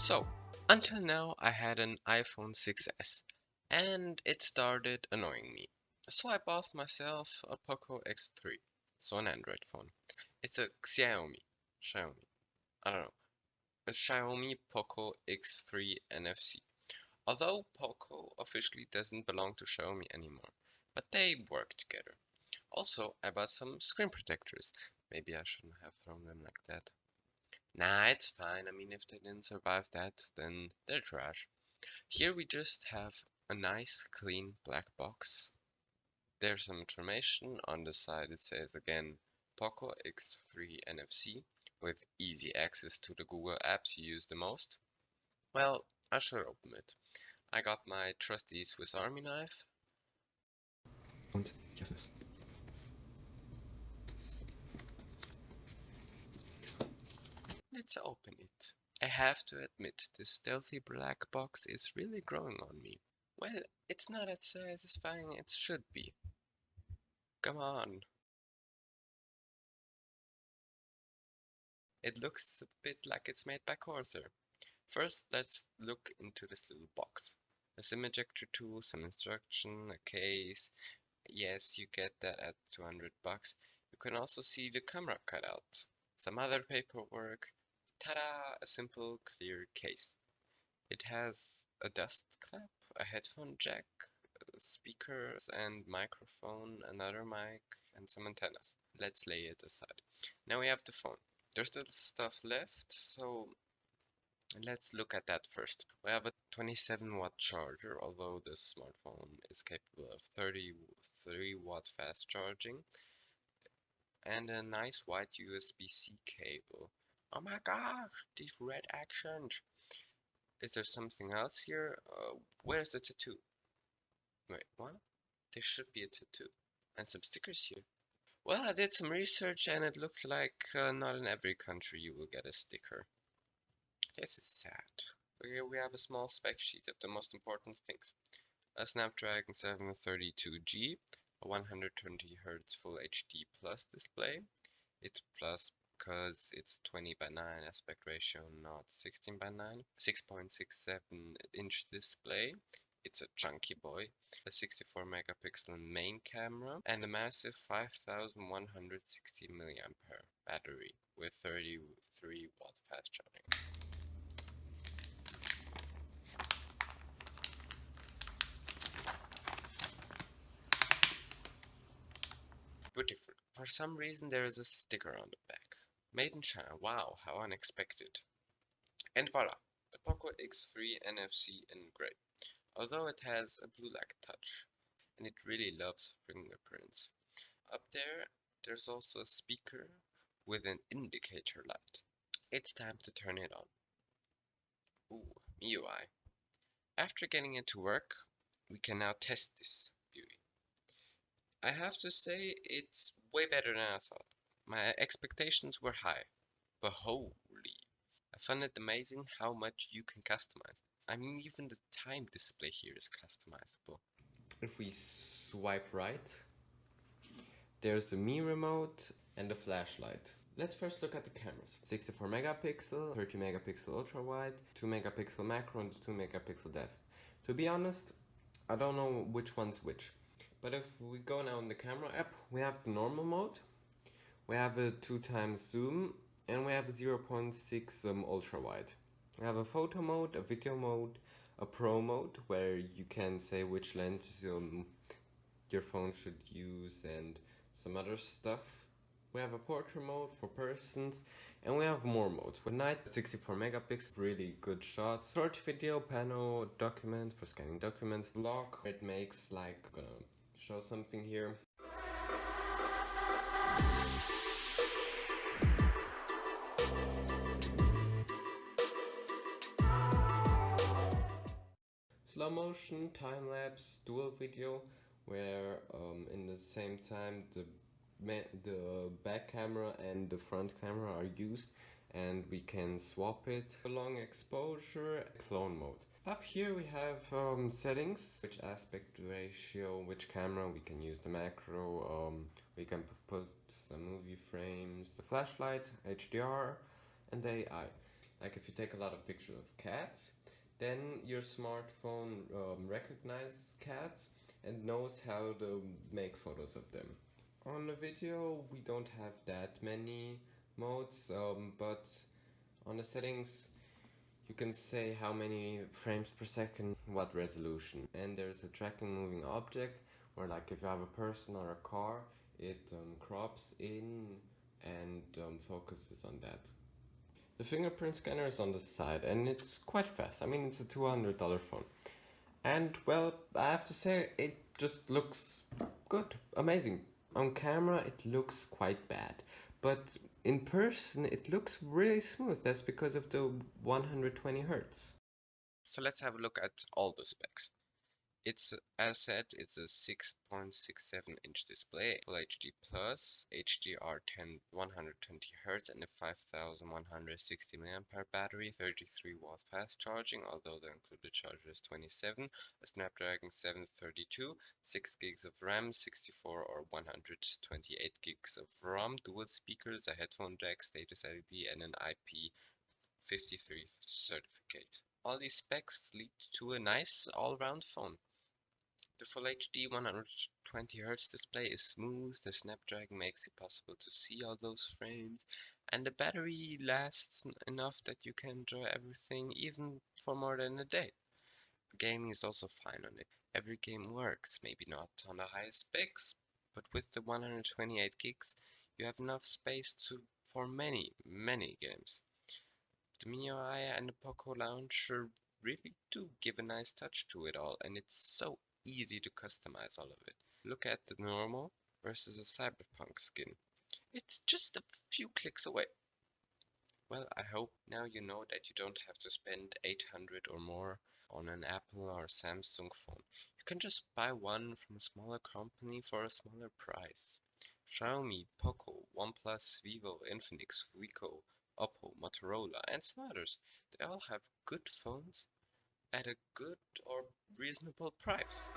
So, until now I had an iPhone 6s and it started annoying me. So I bought myself a Poco X3, so an Android phone. It's a Xiaomi, I don't know, a Xiaomi Poco X3 NFC. Although Poco officially doesn't belong to Xiaomi anymore, but they work together. Also, I bought some screen protectors. Maybe I shouldn't have thrown them like that. Nah, it's fine. I mean, if they didn't survive that, then they're trash. Here we just have a nice clean black box. There's some information on the side. It says again Poco X3 NFC with easy access to the Google apps you use the most. Well, I should open it. I got my trusty Swiss Army knife. Und ich öffne es. Let's open it. I have to admit, this stealthy black box is really growing on me. Well, it's not as satisfying as it should be. Come on. It looks a bit like it's made by Corsair. First, let's look into this little box. A SIM ejector tool, some instruction, a case. Yes, you get that at 200 bucks. You can also see the camera cutout. Some other paperwork. Ta-da! A simple, clear case. It has a dust cap, a headphone jack, speakers and microphone, another mic, and some antennas. Let's lay it aside. Now we have the phone. There's still stuff left, so let's look at that first. We have a 27-watt charger, although this smartphone is capable of 33-watt fast charging, and a nice white USB-C cable. Oh my gosh, these red accents! Is there something else here? Where's the tattoo? Wait, what? There should be a tattoo. And some stickers here. Well, I did some research and it looks like not in every country you will get a sticker. This is sad. Here we have a small spec sheet of the most important things. A Snapdragon 732G, a 120Hz Full HD Plus display. It's plus because it's 20 by 9 aspect ratio, not 16 by 9. 6.67-inch display. It's a chunky boy. A 64 megapixel main camera and a massive 5160 milliampere battery with 33-watt fast charging. Beautiful. For some reason there is a sticker on the back. Made in China. Wow, how unexpected. And voila, the Poco X3 NFC in gray. Although it has a blue-like touch, and it really loves fingerprints. Up there, there's also a speaker with an indicator light. It's time to turn it on. Ooh, MIUI. After getting into work, we can now test this beauty. I have to say, it's way better than I thought. My expectations were high, but holy, I found it amazing how much you can customize. I mean, even the time display here is customizable. If we swipe right, there's the Me remote and the flashlight. Let's first look at the cameras. 64 megapixel, 30 megapixel ultra wide, 2 megapixel macro and 2 megapixel depth. To be honest, I don't know which one's which. But if we go now in the camera app, we have the normal mode, we have a 2 times zoom, and we have a 0.6 ultra wide. We have a photo mode, a video mode, a pro mode where you can say which lens your phone should use and some other stuff. We have a portrait mode for persons, and we have more modes. With night, 64 megapixel, really good shots. Short video, panel, document for scanning documents. Vlog, it makes like, gonna show something here. Slow motion, time lapse, dual video, where in the same time the back camera and the front camera are used, and we can swap it. Long exposure, clone mode. Up here we have settings, which aspect ratio, which camera, we can use the macro, we can put some movie frames, the flashlight, HDR, and the AI. Like if you take a lot of pictures of cats, then your smartphone recognizes cats and knows how to make photos of them. On the video, we don't have that many modes, but on the settings, you can say how many frames per second, what resolution. And there's a tracking moving object where, like, if you have a person or a car, it crops in and focuses on that. The fingerprint scanner is on the side and it's quite fast. I mean, it's a $200 phone. And well, I have to say, it just looks good, amazing. On camera, it looks quite bad, but in person, it looks really smooth. That's because of the 120 hertz. So let's have a look at all the specs. It's, as said, it's a 6.67-inch display, Full HD Plus, HDR10 120Hz and a 5160 mAh battery, 33 watts fast charging, although the included charger is 27, a Snapdragon 732, 6 gigs of RAM, 64 or 128 gigs of ROM, dual speakers, a headphone jack, status LED and an IP53 certificate. All these specs lead to a nice all-round phone. The Full HD 120Hz display is smooth, the Snapdragon makes it possible to see all those frames, and the battery lasts enough that you can enjoy everything even for more than a day. Gaming is also fine on it. Every game works, maybe not on the highest specs, but with the 128 gigs, you have enough space for many, many games. The MIUI and the Poco Launcher really do give a nice touch to it all, and it's so easy to customize all of it. Look at the normal versus a cyberpunk skin. It's just a few clicks away. Well, I hope now you know that you don't have to spend 800 or more on an Apple or Samsung phone. You can just buy one from a smaller company for a smaller price. Xiaomi, Poco, OnePlus, Vivo, Infinix, Ricoh, Oppo, Motorola, and some others. They all have good phones at a good or reasonable price.